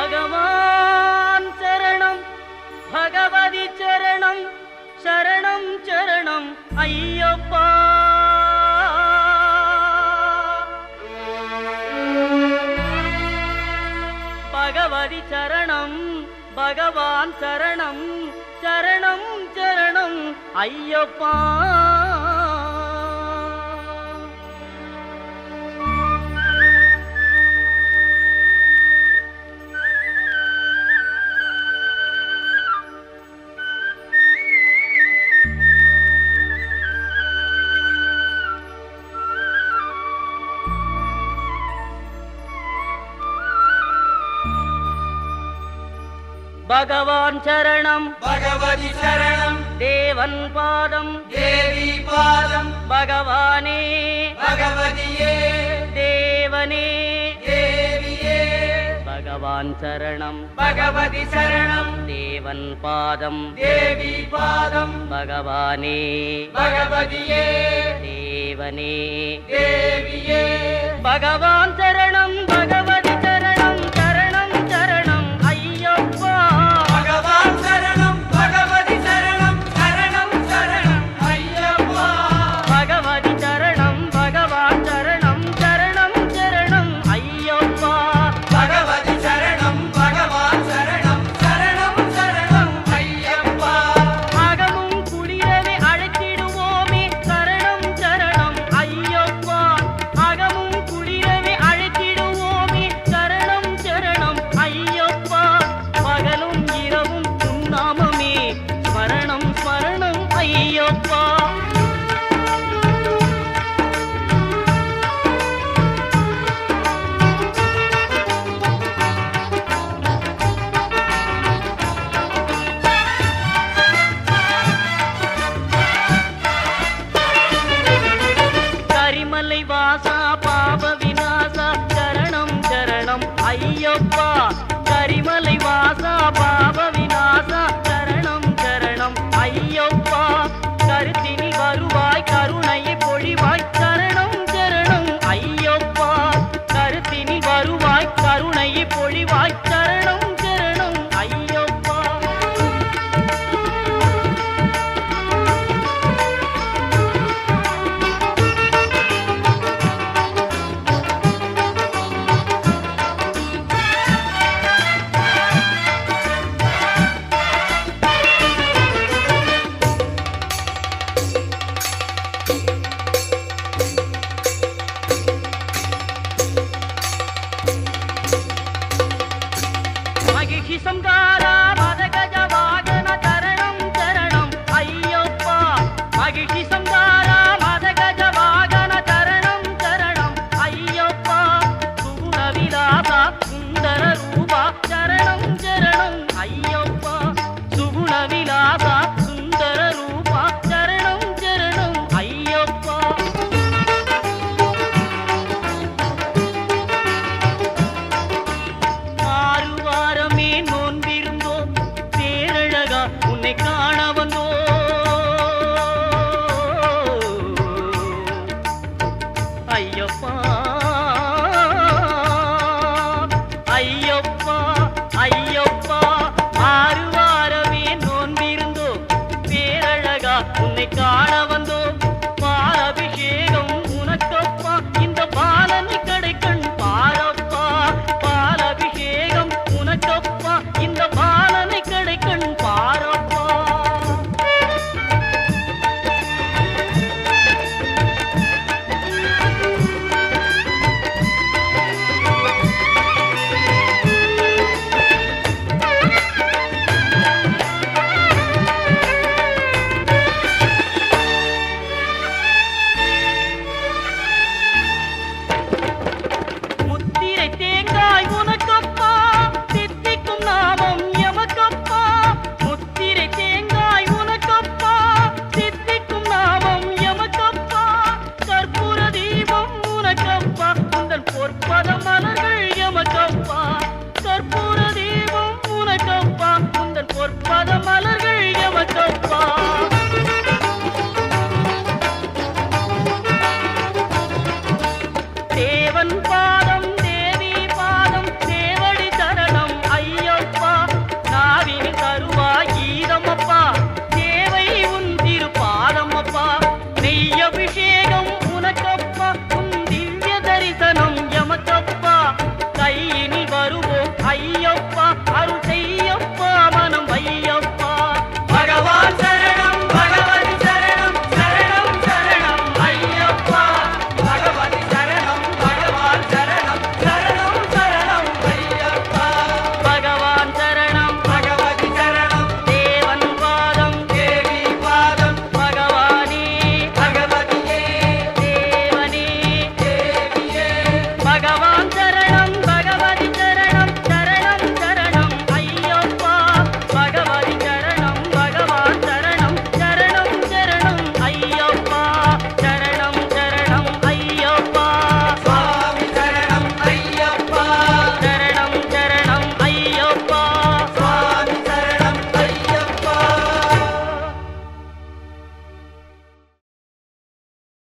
பகவான் சரணம் பகவதி சரணம் சரணம் சரணம் ஐயப்பா. பகவதி சரணம் பகவான் சரணம் சரணம் சரணம் ஐயப்பா. பகவான் சரணம் பகவதி சரணம் தேவன் பாதம் தேவி பாதம் பகவானே பகவதியே தேவனே தேவியே. பகவான் சரணம் பகவதி சரணம் தேவன் பாதம் தேவி பாதம் பகவானே பகவதியே தேவனே தேவியே. பகவான் சரணம் பகவதி சரணம் சரணம் சரணம் ஐயப்பா. பகவான் சரணம் பகவதி சரணம் சரணம் சரணம் ஐயப்பா. பகவதி சரணம் பகவான் சரணம் சரணம் சரணம் ஐயப்பா. பகவதி சரணம் பகவான் சரணம் சரணம் சரணம் ஐயப்பா. அகமும் குளிரவே அழைத்திடுவோமே சரணம் சரணம் ஐயப்பா. அகமும் குளிரவே அழைத்திடுவோமே சரணம் சரணம் ஐயப்பா. பகலும் இரவும் உன்னாமமே ஸ்மரணம் ஸ்மரணம் ஐயப்பா. கரிமலை வாசா பாப விநாசா சரணம் சரணம் ஐயப்பா. கரிமலை வாசா பாப விநாசா சரணம் சரணம் ஐயப்பா. கருத்தினி வருவாய் கருணையை பொழிவாய் சரணம் சரணம் ஐயப்பா. கருத்தினி வருவாய் கருணையை பொழிவாய் சரணம் சரணம் ஐயப்பா. பகவதி